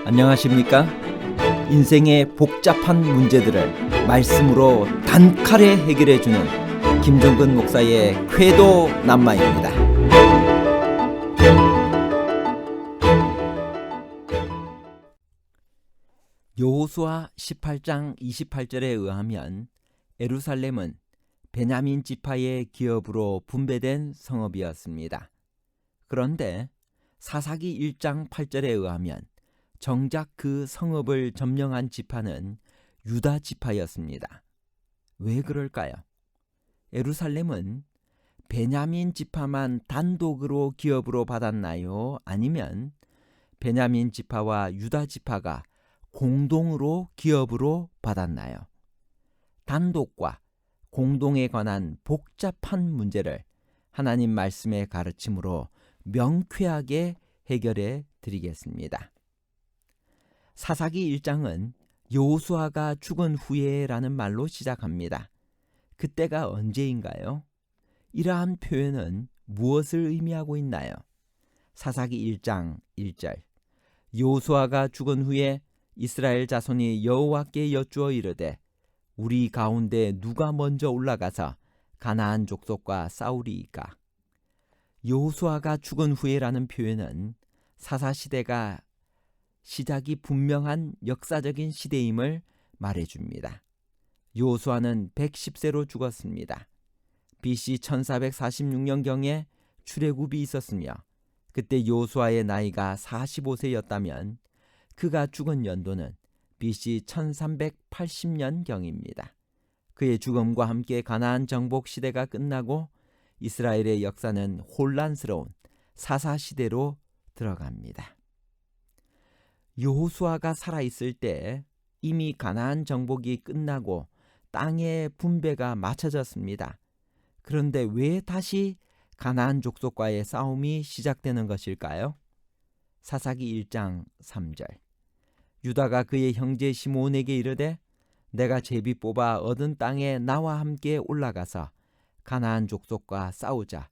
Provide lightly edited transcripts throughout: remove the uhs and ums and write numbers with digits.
안녕하십니까? 인생의 복잡한 문제들을 말씀으로 단칼에 해결해주는 김종근 목사의 쾌도 남마입니다. 여호수아 18장 28절에 의하면 예루살렘은 베냐민 지파의 기업으로 분배된 성읍이었습니다. 그런데 사사기 1장 8절에 의하면 정작 그 성읍을 점령한 지파는 유다 지파였습니다. 왜 그럴까요? 예루살렘은 베냐민 지파만 단독으로 기업으로 받았나요? 아니면 베냐민 지파와 유다 지파가 공동으로 기업으로 받았나요? 단독과 공동에 관한 복잡한 문제를 하나님 말씀의 가르침으로 명쾌하게 해결해 드리겠습니다. 사사기 1장은 여호수아가 죽은 후에라는 말로 시작합니다. 그때가 언제인가요? 이러한 표현은 무엇을 의미하고 있나요? 사사기 1장 1절 여호수아가 죽은 후에 이스라엘 자손이 여호와께 여쭈어 이르되 우리 가운데 누가 먼저 올라가서 가나안 족속과 싸우리이까? 여호수아가 죽은 후에라는 표현은 사사시대가 시작이 분명한 역사적인 시대임을 말해줍니다. 여호수아는 110세로 죽었습니다. BC 1446년경에 출애굽이 있었으며 그때 여호수아의 나이가 45세였다면 그가 죽은 연도는 BC 1380년경입니다. 그의 죽음과 함께 가나안 정복 시대가 끝나고 이스라엘의 역사는 혼란스러운 사사시대로 들어갑니다. 여호수아가 살아있을 때 이미 가나안 정복이 끝나고 땅의 분배가 마쳐졌습니다. 그런데 왜 다시 가나안 족속과의 싸움이 시작되는 것일까요? 사사기 1장 3절 유다가 그의 형제 시므온에게 이르되 내가 제비 뽑아 얻은 땅에 나와 함께 올라가서 가나안 족속과 싸우자.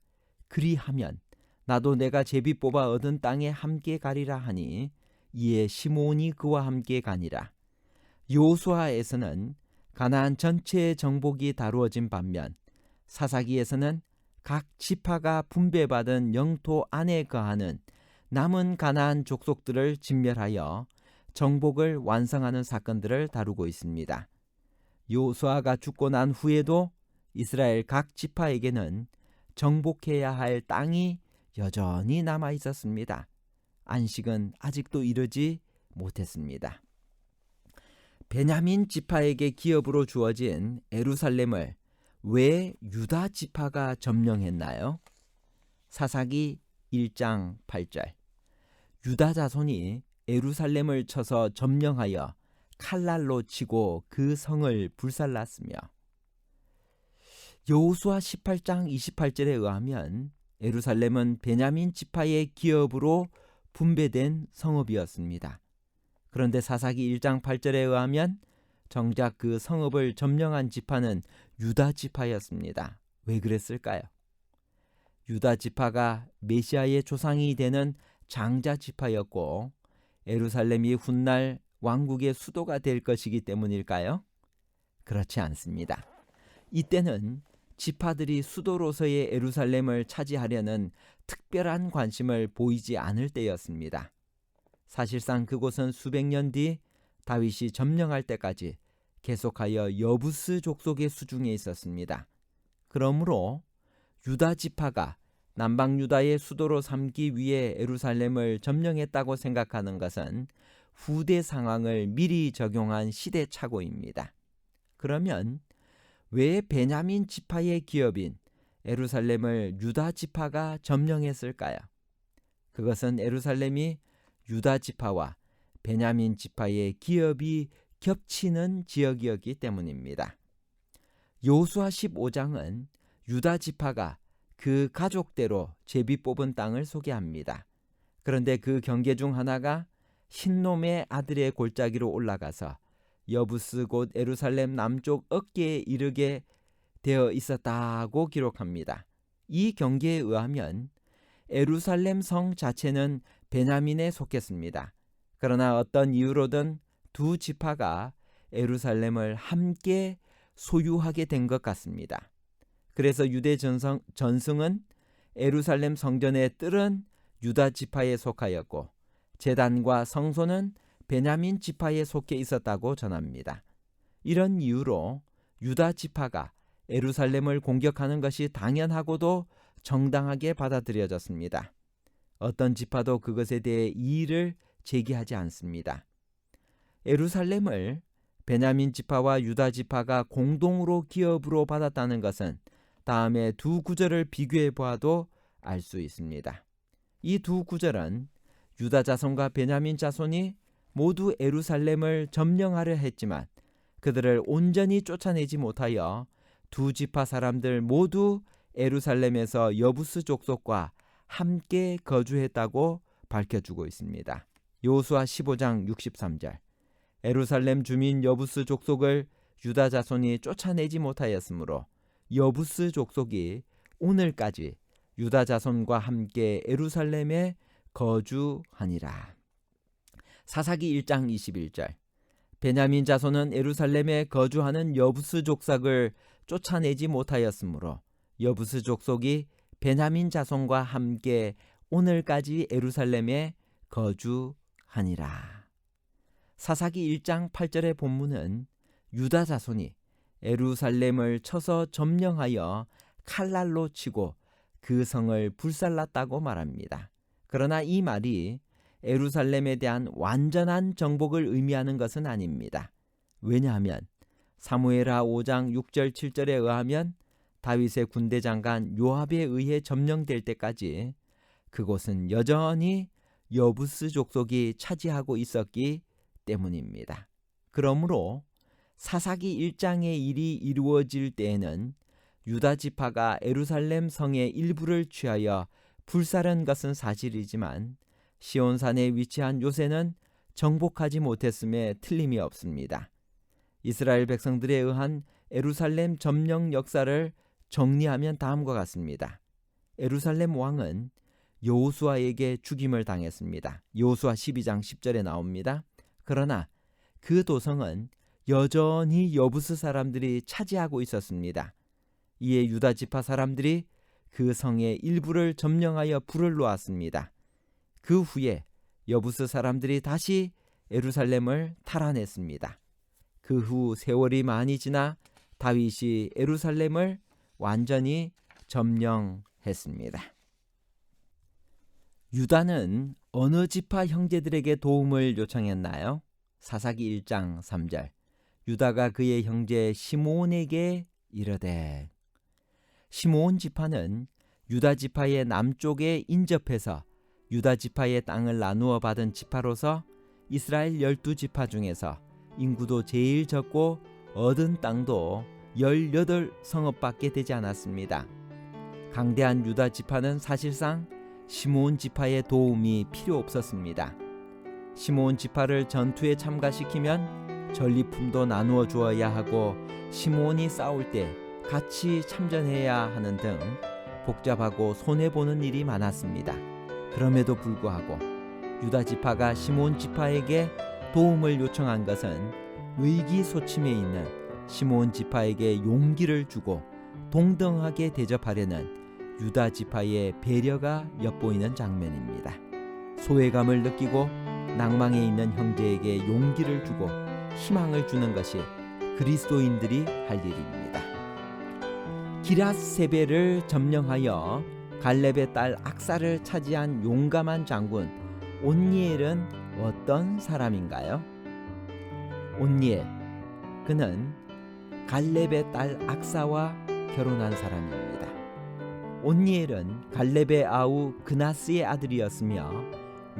그리하면 나도 내가 제비 뽑아 얻은 땅에 함께 가리라 하니 이에 시므온이 그와 함께 가니라. 여호수아에서는 가나안 전체의 정복이 다루어진 반면 사사기에서는 각 지파가 분배받은 영토 안에 거하는 남은 가나안 족속들을 진멸하여 정복을 완성하는 사건들을 다루고 있습니다. 여호수아가 죽고 난 후에도 이스라엘 각 지파에게는 정복해야 할 땅이 여전히 남아 있었습니다. 안식은 아직도 이르지 못했습니다. 베냐민 지파에게 기업으로 주어진 예루살렘을 왜 유다 지파가 점령했나요? 사사기 1장 8절 유다 자손이 예루살렘을 쳐서 점령하여 칼날로 치고 그 성을 불살랐으며 여호수아 18장 28절에 의하면 예루살렘은 베냐민 지파의 기업으로 분배된 성읍이었습니다. 그런데 사사기 1장 8절에 의하면 정작 그 성읍을 점령한 지파는 유다 지파였습니다. 왜 그랬을까요? 유다 지파가 메시아의 조상이 되는 장자 지파였고 예루살렘이 훗날 왕국의 수도가 될 것이기 때문일까요? 그렇지 않습니다. 이때는 지파들이 수도로서의 예루살렘을 차지하려는 특별한 관심을 보이지 않을 때였습니다. 사실상 그곳은 수백 년 뒤 다윗이 점령할 때까지 계속하여 여부스 족속의 수중에 있었습니다. 그러므로 유다 지파가 남방 유다의 수도로 삼기 위해 예루살렘을 점령했다고 생각하는 것은 후대 상황을 미리 적용한 시대착오입니다. 그러면 왜 베냐민 지파의 기업인 예루살렘을 유다 지파가 점령했을까요? 그것은 예루살렘이 유다 지파와 베냐민 지파의 기업이 겹치는 지역이었기 때문입니다. 여호수아 15장은 유다 지파가 그 가족대로 제비 뽑은 땅을 소개합니다. 그런데 그 경계 중 하나가 흰놈의 아들의 골짜기로 올라가서 여부스 곧 예루살렘 남쪽 어깨에 이르게 되어 있었다고 기록합니다. 이 경계에 의하면 예루살렘 성 자체는 베냐민에 속했습니다. 그러나 어떤 이유로든 두 지파가 예루살렘을 함께 소유하게 된 것 같습니다. 그래서 유대 전승은 예루살렘 성전의 뜰은 유다 지파에 속하였고 제단과 성소는 베냐민 지파에 속해 있었다고 전합니다. 이런 이유로 유다 지파가 예루살렘을 공격하는 것이 당연하고도 정당하게 받아들여졌습니다. 어떤 지파도 그것에 대해 이의를 제기하지 않습니다. 예루살렘을 베냐민 지파와 유다 지파가 공동으로 기업으로 받았다는 것은 다음에 두 구절을 비교해 보아도 알 수 있습니다. 이 두 구절은 유다 자손과 베냐민 자손이 모두 예루살렘을 점령하려 했지만 그들을 온전히 쫓아내지 못하여 두 지파 사람들 모두 예루살렘에서 여부스 족속과 함께 거주했다고 밝혀주고 있습니다. 여호수아 15장 63절. 예루살렘 주민 여부스 족속을 유다 자손이 쫓아내지 못하였으므로 여부스 족속이 오늘까지 유다 자손과 함께 예루살렘에 거주하니라. 사사기 1장 21절. 베냐민 자손은 예루살렘에 거주하는 여부스 족속을 쫓아내지 못하였으므로 여부스 족속이 베냐민 자손과 함께 오늘까지 예루살렘에 거주하니라. 사사기 1장 8절의 본문은 유다 자손이 예루살렘을 쳐서 점령하여 칼날로 치고 그 성을 불살랐다고 말합니다. 그러나 이 말이 예루살렘에 대한 완전한 정복을 의미하는 것은 아닙니다. 왜냐하면 사무엘하 5장 6절 7절에 의하면 다윗의 군대 장관 요압에 의해 점령될 때까지 그곳은 여전히 여부스 족속이 차지하고 있었기 때문입니다. 그러므로 사사기 1장의 일이 이루어질 때에는 유다 지파가 예루살렘 성의 일부를 취하여 불살은 것은 사실이지만 시온산에 위치한 요새는 정복하지 못했음에 틀림이 없습니다. 이스라엘 백성들에 의한 예루살렘 점령 역사를 정리하면 다음과 같습니다. 예루살렘 왕은 여호수아에게 죽임을 당했습니다. 여호수아 12장 10절에 나옵니다. 그러나 그 도성은 여전히 여부스 사람들이 차지하고 있었습니다. 이에 유다 지파 사람들이 그 성의 일부를 점령하여 불을 놓았습니다. 그 후에 여부스 사람들이 다시 예루살렘을 탈환했습니다. 그 후 세월이 많이 지나 다윗이 예루살렘을 완전히 점령했습니다. 유다는 어느 지파 형제들에게 도움을 요청했나요? 사사기 1장 3절. 유다가 그의 형제 시므온에게 이르되. 시므온 지파는 유다 지파의 남쪽에 인접해서 유다 지파의 땅을 나누어 받은 지파로서 이스라엘 12지파 중에서 인구도 제일 적고 얻은 땅도 18성읍밖에 되지 않았습니다. 강대한 유다 지파는 사실상 시므온 지파의 도움이 필요 없었습니다. 시므온 지파를 전투에 참가시키면 전리품도 나누어 주어야 하고 시므온이 싸울 때 같이 참전해야 하는 등 복잡하고 손해보는 일이 많았습니다. 그럼에도 불구하고 유다 지파가 시므온 지파에게 도움을 요청한 것은 의기소침해 있는 시므온 지파에게 용기를 주고 동등하게 대접하려는 유다 지파의 배려가 엿보이는 장면입니다. 소외감을 느끼고 낭망해 있는 형제에게 용기를 주고 희망을 주는 것이 그리스도인들이 할 일입니다. 기랏세벨을 점령하여 갈렙의 딸 악사를 차지한 용감한 장군 온니엘은 어떤 사람인가요? 온니엘, 그는 갈렙의 딸 악사와 결혼한 사람입니다. 온니엘은 갈렙의 아우 그나스의 아들이었으며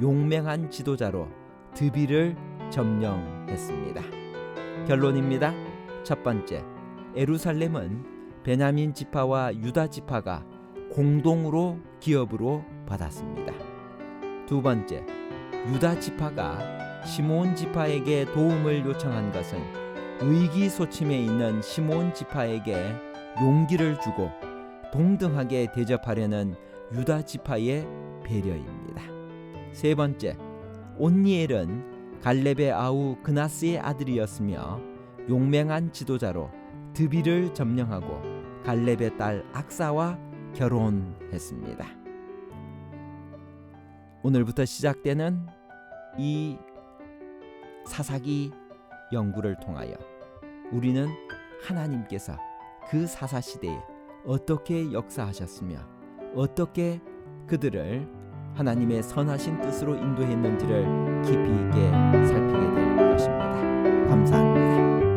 용맹한 지도자로 드비를 점령했습니다. 결론입니다. 첫 번째, 예루살렘은 베냐민 지파와 유다 지파가 공동으로 기업으로 받았습니다. 두 번째, 유다 지파가 시므온 지파에게 도움을 요청한 것은 의기소침해 있는 시므온 지파에게 용기를 주고 동등하게 대접하려는 유다 지파의 배려입니다. 세 번째, 온니엘은 갈렙의 아우 그나스의 아들이었으며 용맹한 지도자로 드비를 점령하고 갈렙의 딸 악사와 결혼했습니다. 오늘부터 시작되는 이 사사기 연구를 통하여 우리는 하나님께서 그 사사시대에 어떻게 역사하셨으며 어떻게 그들을 하나님의 선하신 뜻으로 인도했는지를 깊이 있게 살피게 될 것입니다. 감사합니다.